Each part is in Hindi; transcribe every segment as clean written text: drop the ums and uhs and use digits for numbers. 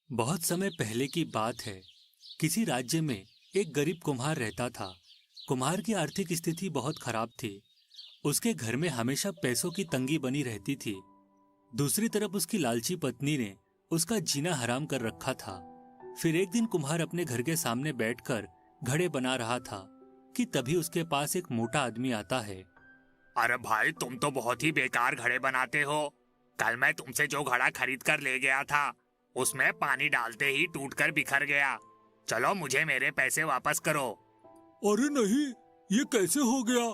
बहुत समय पहले की बात है। किसी राज्य में एक गरीब कुम्हार रहता था। कुम्हार की आर्थिक स्थिति बहुत खराब थी। उसके घर में हमेशा पैसों की तंगी बनी रहती थी। दूसरी तरफ उसकी लालची पत्नी ने उसका जीना हराम कर रखा था। फिर एक दिन कुम्हार अपने घर के सामने बैठकर घड़े बना रहा था कि तभी उसके पास एक मोटा आदमी आता है। अरे भाई, तुम तो बहुत ही बेकार घड़े बनाते हो। कल मैं तुमसे जो घड़ा खरीद कर ले गया था उसमें पानी डालते ही टूटकर बिखर गया। चलो, मुझे मेरे पैसे वापस करो। अरे नहीं, ये कैसे हो गया?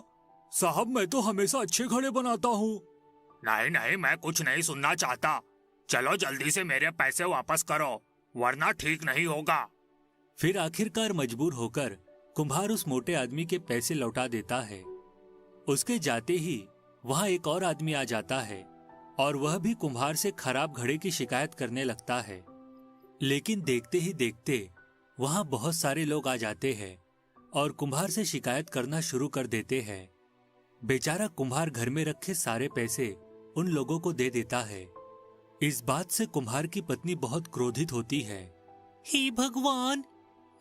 साहब, मैं तो हमेशा अच्छे घड़े बनाता हूँ। नहीं नहीं, मैं कुछ नहीं सुनना चाहता। चलो जल्दी से मेरे पैसे वापस करो, वरना ठीक नहीं होगा। फिर आखिरकार मजबूर होकर कुम्हार उस मोटे आदमी के पैसे लौटा देता है। उसके जाते ही वहां एक और आदमी आ जाता है और वह भी कुम्हार से खराब घड़े की शिकायत करने लगता है। लेकिन देखते ही देखते वहां बहुत सारे लोग आ जाते हैं और कुम्हार से शिकायत करना शुरू कर देते हैं। बेचारा कुम्हार घर में रखे सारे पैसे उन लोगों को दे देता है। इस बात से कुम्हार की पत्नी बहुत क्रोधित होती है। हे भगवान,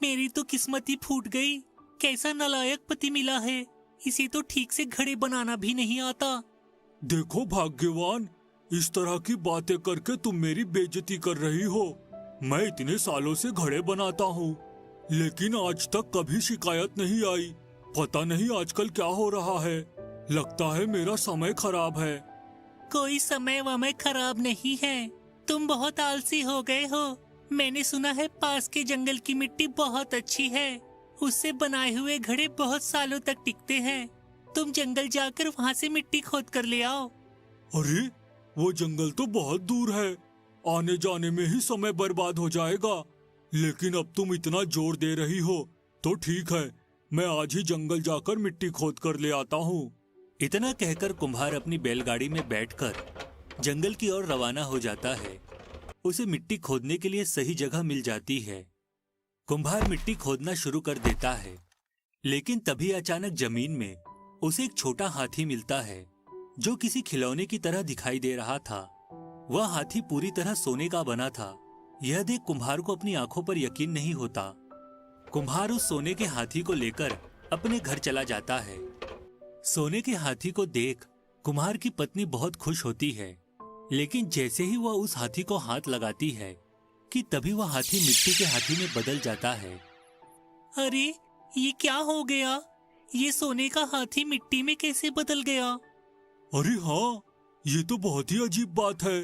मेरी तो किस्मत ही फूट गई। कैसा नालायक पति मिला है, इसे तो ठीक से घड़े बनाना भी नहीं आता। देखो भाग्यवान, इस तरह की बातें करके तुम मेरी बेइज्जती कर रही हो। मैं इतने सालों से घड़े बनाता हूँ, लेकिन आज तक कभी शिकायत नहीं आई। पता नहीं आजकल क्या हो रहा है। लगता है मेरा समय खराब है। कोई समय वमय खराब नहीं है, तुम बहुत आलसी हो गए हो। मैंने सुना है पास के जंगल की मिट्टी बहुत अच्छी है, उससे बनाए हुए घड़े बहुत सालों तक टिकते हैं। तुम जंगल जाकर वहाँ से मिट्टी खोद कर ले आओ। अरे, वो जंगल तो बहुत दूर है, आने जाने में ही समय बर्बाद हो जाएगा। लेकिन अब तुम इतना जोर दे रही हो तो ठीक है, मैं आज ही जंगल जाकर मिट्टी खोद कर ले आता हूँ। इतना कहकर कुम्हार अपनी बैलगाड़ी में बैठकर जंगल की ओर रवाना हो जाता है। उसे मिट्टी खोदने के लिए सही जगह मिल जाती है। कुम्हार मिट्टी खोदना शुरू कर देता है, लेकिन तभी अचानक जमीन में उसे एक छोटा हाथी मिलता है जो किसी खिलौने की तरह दिखाई दे रहा था। वह हाथी पूरी तरह सोने का बना था। यह देख कुम्हार को अपनी आंखों पर यकीन नहीं होता। कुम्हार उस सोने के हाथी को लेकर अपने घर चला जाता है। सोने के हाथी को देख कुम्हार की पत्नी बहुत खुश होती है, लेकिन जैसे ही वह उस हाथी को हाथ लगाती है कि तभी वह हाथी मिट्टी के हाथी में बदल जाता है। अरे, ये क्या हो गया? ये सोने का हाथी मिट्टी में कैसे बदल गया? अरे हाँ, ये तो बहुत ही अजीब बात है।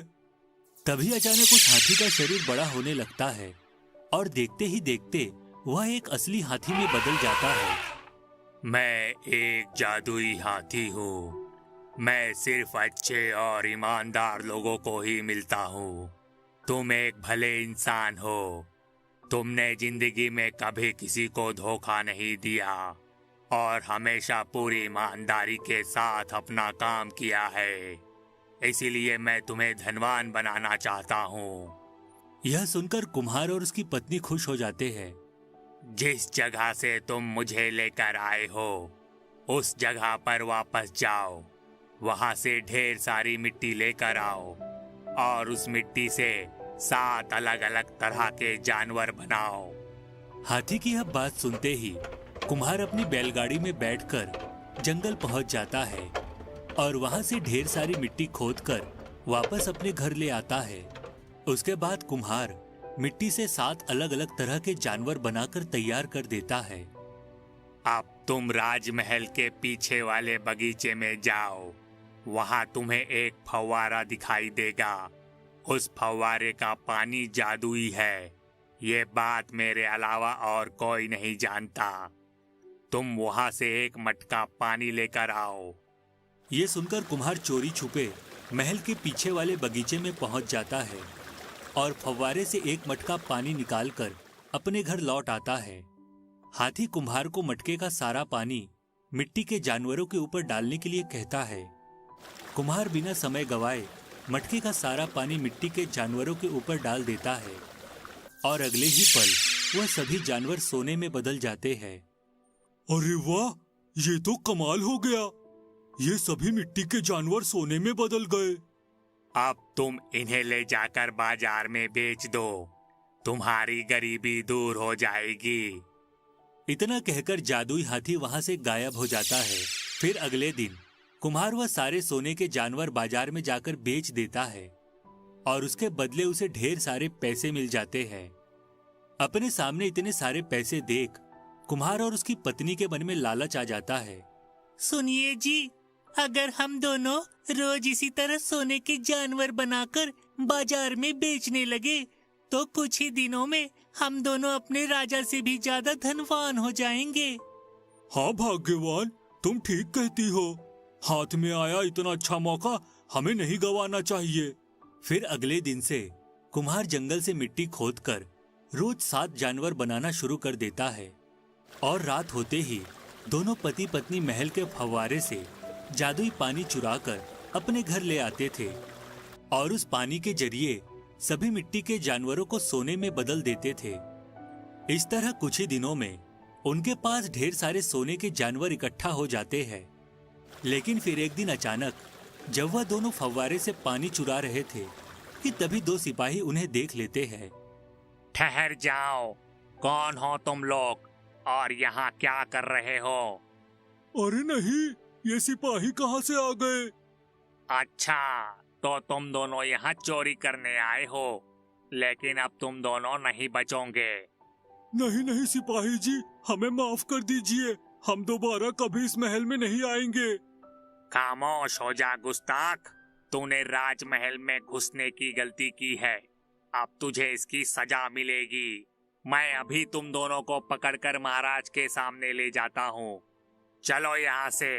तभी अचानक उस हाथी का शरीर बड़ा होने लगता है और देखते ही देखते वह एक असली हाथी में बदल जाता है। मैं एक जादुई हाथी हूँ। मैं सिर्फ अच्छे और ईमानदार लोगों को ही मिलता हूँ। तुम एक भले इंसान हो। तुमने जिंदगी में कभी किसी को धोखा नहीं दिया और हमेशा पूरी ईमानदारी के साथ अपना काम किया है। इसीलिए मैं तुम्हें धनवान बनाना चाहता हूँ। यह सुनकर कुम्हार और उसकी पत्नी खुश हो जाते हैं। जिस जगह से तुम मुझे लेकर आए हो उस जगह पर वापस जाओ। वहां से ढेर सारी मिट्टी लेकर आओ और उस मिट्टी से 7 अलग अलग तरह के जानवर बनाओ। हाथी की यह बात सुनते ही कुम्हार अपनी बैलगाड़ी में बैठकर जंगल पहुंच जाता है और वहां से ढेर सारी मिट्टी खोदकर वापस अपने घर ले आता है। उसके बाद कुम्हार मिट्टी से 7 अलग अलग तरह के जानवर बनाकर तैयार कर देता है। अब तुम राजमहल के पीछे वाले बगीचे में जाओ। वहां तुम्हें एक फव्वारा दिखाई देगा। उस फव्वारे का पानी जादुई है। ये बात मेरे अलावा और कोई नहीं जानता। तुम वहां से एक मटका पानी लेकर आओ। ये सुनकर कुम्हार चोरी छुपे महल के पीछे वाले बगीचे में पहुंच जाता है और फव्वारे से एक मटका पानी निकालकर अपने घर लौट आता है। हाथी कुम्हार को मटके का सारा पानी मिट्टी के जानवरों के ऊपर डालने के लिए कहता है। कुम्हार बिना समय गवाए मटके का सारा पानी मिट्टी के जानवरों के ऊपर डाल देता है और अगले ही पल वह सभी जानवर सोने में बदल जाते हैं। अरे वाह, ये तो कमाल हो गया। ये सभी मिट्टी के जानवर सोने में बदल गए। अब तुम इन्हें ले जाकर बाजार में बेच दो। तुम्हारी गरीबी दूर हो जाएगी। इतना कहकर जादुई हाथी वहां से गायब हो जाता है। फिर अगले दिन कुम्हार वह सारे सोने के जानवर बाजार में जाकर बेच देता है और उसके बदले उसे ढेर सारे पैसे मिल जाते हैं। अपने सामने इतने सारे पैसे देख कुम्हार और उसकी पत्नी के मन में लालच आ जाता है। सुनिए जी, अगर हम दोनों रोज इसी तरह सोने के जानवर बनाकर बाजार में बेचने लगे तो कुछ ही दिनों में हम दोनों अपने राजा से भी ज्यादा धनवान हो जाएंगे। हाँ भाग्यवान, तुम ठीक कहती हो। हाथ में आया इतना अच्छा मौका हमें नहीं गंवाना चाहिए। फिर अगले दिन से कुम्हार जंगल से मिट्टी खोदकर रोज 7 जानवर बनाना शुरू कर देता है और रात होते ही दोनों पति पत्नी महल के फव्वारे से जादुई पानी चुराकर अपने घर ले आते थे और उस पानी के जरिए सभी मिट्टी के जानवरों को सोने में बदल देते थे। इस तरह कुछ ही दिनों में उनके पास ढेर सारे सोने के जानवर इकट्ठा हो जाते हैं। लेकिन फिर एक दिन अचानक जब वह दोनों फव्वारे से पानी चुरा रहे थे कि तभी 2 सिपाही उन्हें देख लेते हैं। ठहर जाओ, कौन हो तुम लोग और यहाँ क्या कर रहे हो? अरे नहीं, ये सिपाही कहाँ से आ गए? अच्छा, तो तुम दोनों यहाँ चोरी करने आए हो, लेकिन अब तुम दोनों नहीं बचोगे। नहीं नहीं सिपाही जी, हमें माफ कर दीजिए। हम दोबारा कभी इस महल में नहीं आएंगे। खामोश हो जा गुस्ताख, तूने राजमहल में घुसने की गलती की है। अब तुझे इसकी सजा मिलेगी। मैं अभी तुम दोनों को पकड़कर महाराज के सामने ले जाता हूँ। चलो यहाँ से।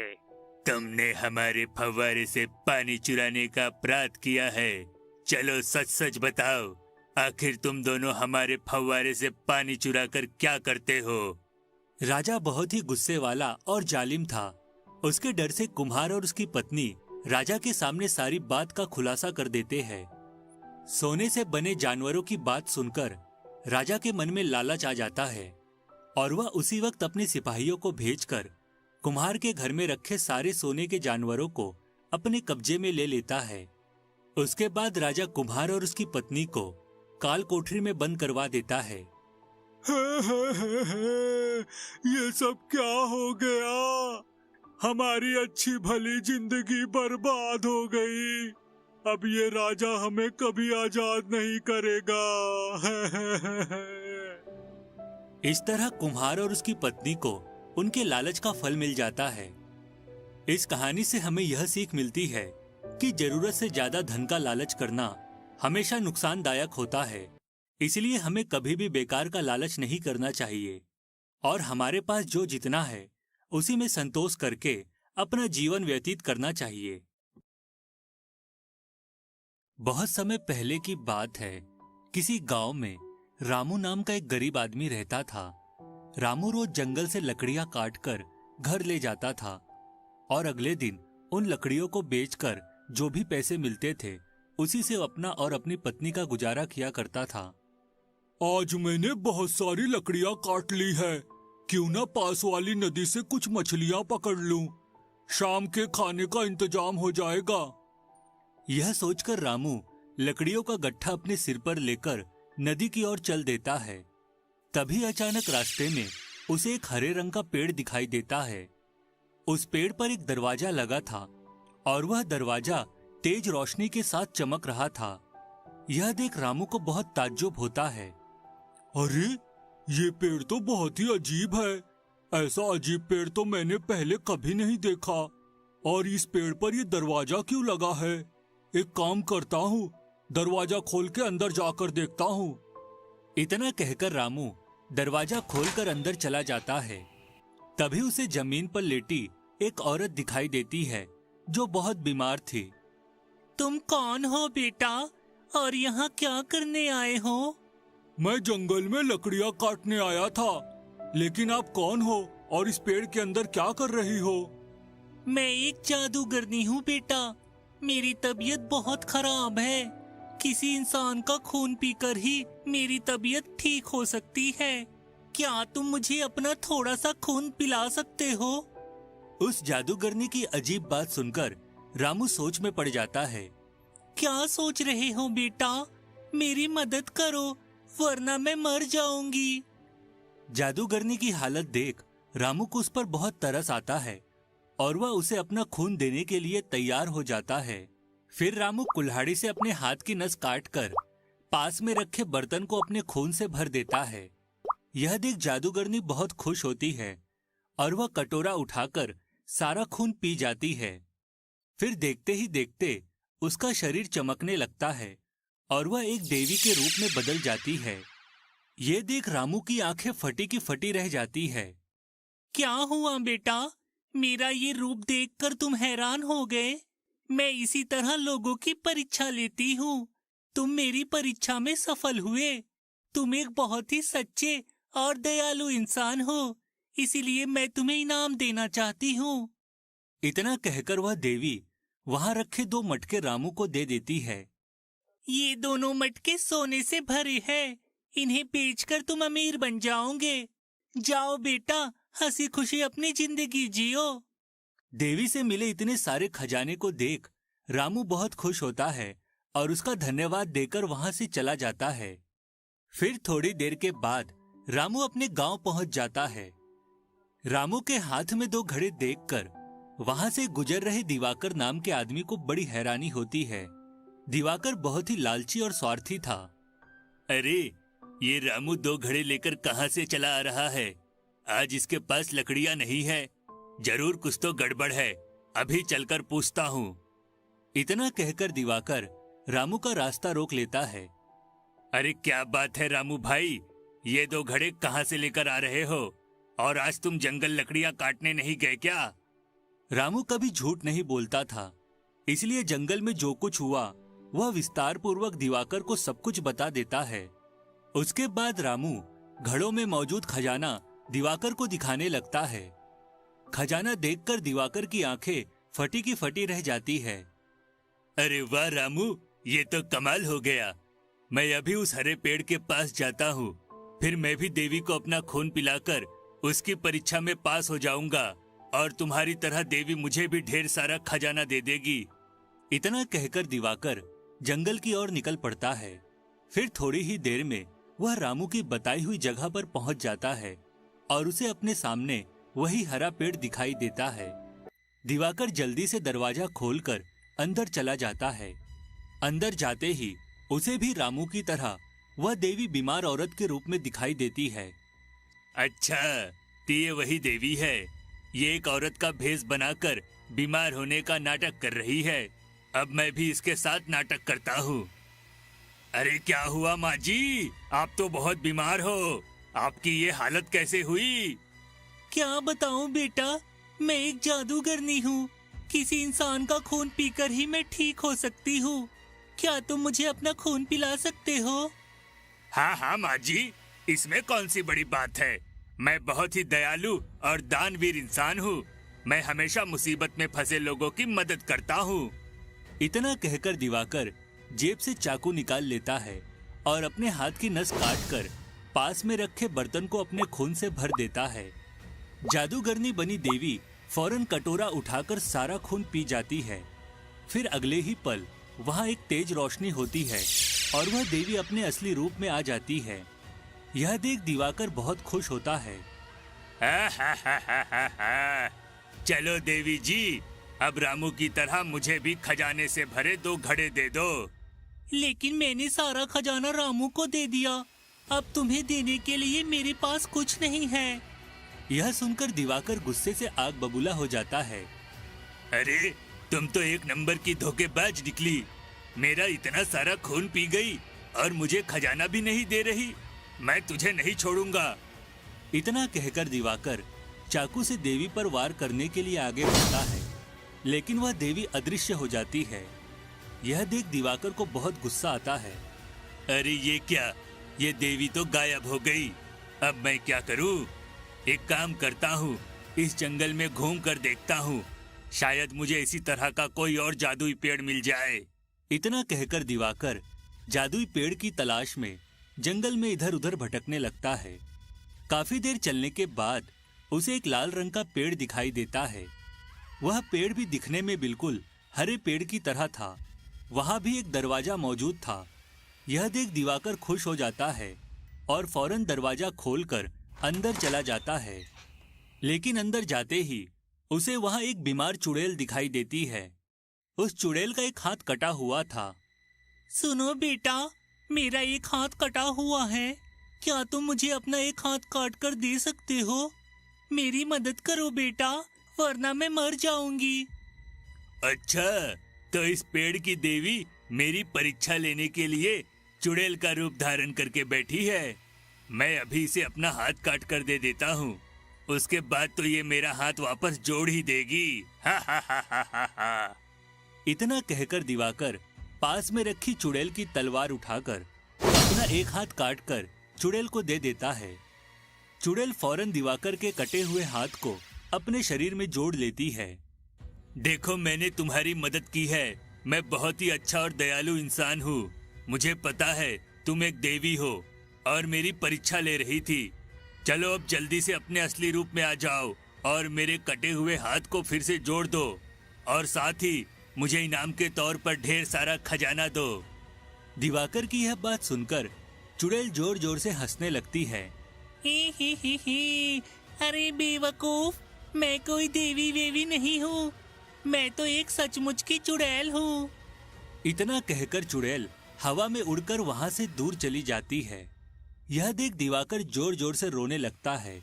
तुमने हमारे फव्वारे से पानी चुराने का अपराध किया है। चलो सच सच बताओ, आखिर तुम दोनों हमारे फव्वारे से पानी चुराकर क्या करते हो? राजा बहुत ही गुस्से वाला और जालिम था। उसके डर से कुम्हार और उसकी पत्नी राजा के सामने सारी बात का खुलासा कर देते हैं। सोने से बने जानवरों की बात सुनकर राजा के मन में लालच आ जाता है और वह उसी वक्त अपने सिपाहियों को भेजकर कुम्हार के घर में रखे सारे सोने के जानवरों को अपने कब्जे में ले लेता है। उसके बाद राजा कुम्हार और उसकी पत्नी को काल कोठरी में बंद करवा देता है। ये सब क्या हो गया? हमारी अच्छी भली जिंदगी बर्बाद हो गई। अब ये राजा हमें कभी आजाद नहीं करेगा। इस तरह कुम्हार और उसकी पत्नी को उनके लालच का फल मिल जाता है। इस कहानी से हमें यह सीख मिलती है कि जरूरत से ज्यादा धन का लालच करना हमेशा नुकसानदायक होता है। इसलिए हमें कभी भी बेकार का लालच नहीं करना चाहिए और हमारे पास जो जितना है उसी में संतोष करके अपना जीवन व्यतीत करना चाहिए। बहुत समय पहले की बात है। किसी गांव में रामू नाम का एक गरीब आदमी रहता था। रामू रोज जंगल से लकड़ियां काटकर घर ले जाता था और अगले दिन उन लकड़ियों को बेचकर जो भी पैसे मिलते थे उसी से अपना और अपनी पत्नी का गुजारा किया करता था। आज मैंने बहुत सारी लकड़ियां काट ली है, क्यों ना पास वाली नदी से कुछ मछलियां पकड़ लूं। शाम के खाने का इंतजाम हो जाएगा। यह सोचकर रामू लकड़ियों का गट्ठा अपने सिर पर लेकर नदी की ओर चल देता है। तभी अचानक रास्ते में उसे एक हरे रंग का पेड़ दिखाई देता है। उस पेड़ पर एक दरवाजा लगा था और वह दरवाजा तेज रोशनी के साथ चमक रहा था। यह देख रामू को बहुत ताज्जुब होता है। अरे, ये पेड़ तो बहुत ही अजीब है। ऐसा अजीब पेड़ तो मैंने पहले कभी नहीं देखा। और इस पेड़ पर ये दरवाजा क्यों लगा है? एक काम करता हूँ, दरवाजा खोल के अंदर जाकर देखता हूँ। इतना कहकर रामू दरवाजा खोलकर अंदर चला जाता है। तभी उसे जमीन पर लेटी एक औरत दिखाई देती है जो बहुत बीमार थी। तुम कौन हो बेटा और यहाँ क्या करने आए हो? मैं जंगल में लकड़ियाँ काटने आया था, लेकिन आप कौन हो और इस पेड़ के अंदर क्या कर रही हो? मैं एक जादूगरनी हूँ बेटा। मेरी तबीयत बहुत खराब है। किसी इंसान का खून पीकर ही मेरी तबीयत ठीक हो सकती है। क्या तुम मुझे अपना थोड़ा सा खून पिला सकते हो? उस जादूगरनी की अजीब बात सुनकर रामू सोच में पड़ जाता है। क्या सोच रहे हो बेटा? मेरी मदद करो, वरना मैं मर जाऊंगी। जादूगरनी की हालत देख रामू को उस पर बहुत तरस आता है और वह उसे अपना खून देने के लिए तैयार हो जाता है। फिर रामू कुल्हाड़ी से अपने हाथ की नस काटकर पास में रखे बर्तन को अपने खून से भर देता है। यह देख जादूगरनी बहुत खुश होती है और वह कटोरा उठाकर सारा खून पी जाती है। फिर देखते ही देखते उसका शरीर चमकने लगता है और वह एक देवी के रूप में बदल जाती है। ये देख रामू की आंखें फटी की फटी रह जाती है। क्या हुआ बेटा? मेरा ये रूप देखकर तुम हैरान हो गए? मैं इसी तरह लोगों की परीक्षा लेती हूँ। तुम मेरी परीक्षा में सफल हुए। तुम एक बहुत ही सच्चे और दयालु इंसान हो, इसीलिए मैं तुम्हें इनाम देना चाहती हूँ। इतना कहकर वह देवी वहां रखे 2 मटके रामू को दे देती है। ये दोनों मटके सोने से भरे हैं। इन्हें बेचकर तुम अमीर बन जाओगे। जाओ बेटा, हंसी खुशी अपनी जिंदगी जियो। देवी से मिले इतने सारे खजाने को देख रामू बहुत खुश होता है और उसका धन्यवाद देकर वहां से चला जाता है। फिर थोड़ी देर के बाद रामू अपने गांव पहुंच जाता है। रामू के हाथ में 2 घड़े देखकर वहां से गुजर रहे दिवाकर नाम के आदमी को बड़ी हैरानी होती है। दिवाकर बहुत ही लालची और स्वार्थी था। अरे, ये रामू 2 घड़े लेकर कहाँ से चला आ रहा है? आज इसके पास लकड़ियां नहीं है। जरूर कुछ तो गड़बड़ है। अभी चलकर पूछता हूँ। इतना कहकर दिवाकर रामू का रास्ता रोक लेता है। अरे क्या बात है रामू भाई, ये 2 घड़े कहाँ से लेकर आ रहे हो? और आज तुम जंगल लकड़ियां काटने नहीं गए क्या? रामू कभी झूठ नहीं बोलता था, इसलिए जंगल में जो कुछ हुआ वह विस्तार पूर्वक दिवाकर को सब कुछ बता देता है। उसके बाद रामू घड़ों में मौजूद खजाना दिवाकर को दिखाने लगता है। खजाना देखकर दिवाकर की आंखें फटी की फटी रह जाती है। अरे वाह रामू, ये तो कमाल हो गया। मैं अभी उस हरे पेड़ के पास जाता हूँ। फिर मैं भी देवी को अपना खून पिलाकर उसकी परीक्षा में पास हो जाऊंगा और तुम्हारी तरह देवी मुझे भी ढेर सारा खजाना दे देगी। इतना कहकर दिवाकर जंगल की ओर निकल पड़ता है। फिर थोड़ी ही देर में वह रामू की बताई हुई जगह पर पहुंच जाता है और उसे अपने सामने वही हरा पेड़ दिखाई देता है। दिवाकर जल्दी से दरवाजा खोलकर अंदर चला जाता है। अंदर जाते ही उसे भी रामू की तरह वह देवी बीमार औरत के रूप में दिखाई देती है। अच्छा, तो ये वही देवी है। ये एक औरत का भेष बनाकर बीमार होने का नाटक कर रही है। अब मैं भी इसके साथ नाटक करता हूँ। अरे क्या हुआ माँ जी, आप तो बहुत बीमार हो। आपकी ये हालत कैसे हुई? क्या बताऊं बेटा, मैं एक जादूगरनी हूँ। किसी इंसान का खून पीकर ही मैं ठीक हो सकती हूँ। क्या तुम मुझे अपना खून पिला सकते हो? हाँ हाँ माँ जी, इसमें कौन सी बड़ी बात है। मैं बहुत ही दयालु और दानवीर इंसान हूँ। मैं हमेशा मुसीबत में फंसे लोगों की मदद करता हूँ। इतना कहकर दिवाकर जेब से चाकू निकाल लेता है और अपने हाथ की नस काटकर पास में रखे बर्तन को अपने खून से भर देता है। जादूगरनी बनी देवी फौरन कटोरा उठाकर सारा खून पी जाती है। फिर अगले ही पल वहां एक तेज रोशनी होती है और वह देवी अपने असली रूप में आ जाती है। यह देख दिवाकर बहुत खुश होता है। चलो देवी जी, अब रामू की तरह मुझे भी खजाने से भरे 2 घड़े दे दो। लेकिन मैंने सारा खजाना रामू को दे दिया। अब तुम्हें देने के लिए मेरे पास कुछ नहीं है। यह सुनकर दिवाकर गुस्से से आग बबूला हो जाता है। अरे तुम तो एक नंबर की धोखेबाज निकली। मेरा इतना सारा खून पी गई और मुझे खजाना भी नहीं दे रही। मैं तुझे नहीं छोड़ूंगा। इतना कहकर दिवाकर चाकू से देवी पर वार करने के लिए आगे बढ़ता है, लेकिन वह देवी अदृश्य हो जाती है। यह देख दिवाकर को बहुत गुस्सा आता है। अरे ये क्या, ये देवी तो गायब हो गई। अब मैं क्या करूं? एक काम करता हूं, इस जंगल में घूम कर देखता हूं। शायद मुझे इसी तरह का कोई और जादुई पेड़ मिल जाए। इतना कहकर दिवाकर जादुई पेड़ की तलाश में जंगल में इधर उधर भटकने लगता है। काफी देर चलने के बाद उसे एक लाल रंग का पेड़ दिखाई देता है। वह पेड़ भी दिखने में बिल्कुल हरे पेड़ की तरह था। वहां भी एक दरवाजा मौजूद था। यह देख दिवाकर खुश हो जाता है और फौरन दरवाजा खोलकर अंदर चला जाता है। लेकिन अंदर जाते ही उसे वहां एक बीमार चुड़ैल दिखाई देती है। उस चुड़ैल का एक हाथ कटा हुआ था। सुनो बेटा, मेरा एक हाथ कटा हुआ है, क्या तुम मुझे अपना एक हाथ काट कर दे सकते हो? मेरी मदद करो बेटा, वरना मैं मर जाऊंगी। अच्छा, तो इस पेड़ की देवी मेरी परीक्षा लेने के लिए चुड़ैल का रूप धारण करके बैठी है। मैं अभी इसे अपना हाथ काट कर दे देता हूँ, उसके बाद तो ये मेरा हाथ वापस जोड़ ही देगी। हा हा हा हा हा हा। इतना कहकर दिवाकर पास में रखी चुड़ैल की तलवार उठाकर अपना एक हाथ काटकर चुड़ैल को दे देता है। चुड़ैल फौरन दिवाकर के कटे हुए हाथ को अपने शरीर में जोड़ लेती है। देखो, मैंने तुम्हारी मदद की है। मैं बहुत ही अच्छा और दयालु इंसान हूँ। मुझे पता है तुम एक देवी हो और मेरी परीक्षा ले रही थी। चलो अब जल्दी से अपने असली रूप में आ जाओ और मेरे कटे हुए हाथ को फिर से जोड़ दो, और साथ ही मुझे इनाम के तौर पर ढेर सारा खजाना दो। दिवाकर की यह बात सुनकर चुड़ैल जोर जोर से हंसने लगती है। ही। अरे बेवकूफ, मैं कोई देवी वेवी नहीं हूँ, मैं तो एक सचमुच की चुड़ैल हूँ। इतना कहकर चुड़ैल हवा में उड़कर वहां से दूर चली जाती है। यह देख दिवाकर जोर जोर से रोने लगता है।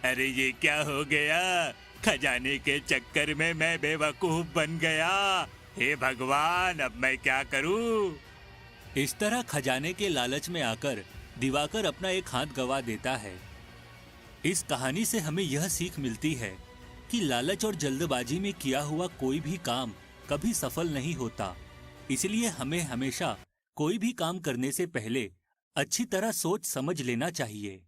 अरे ये क्या हो गया? खजाने के चक्कर में मैं बेवकूफ बन गया। हे भगवान, अब मैं क्या करूं? इस तरह खजाने के लालच में आकर दिवाकर अपना एक हाथ गवा देता है। इस कहानी से हमें यह सीख मिलती है कि लालच और जल्दबाजी में किया हुआ कोई भी काम कभी सफल नहीं होता। इसलिए हमें हमेशा कोई भी काम करने से पहले अच्छी तरह सोच समझ लेना चाहिए।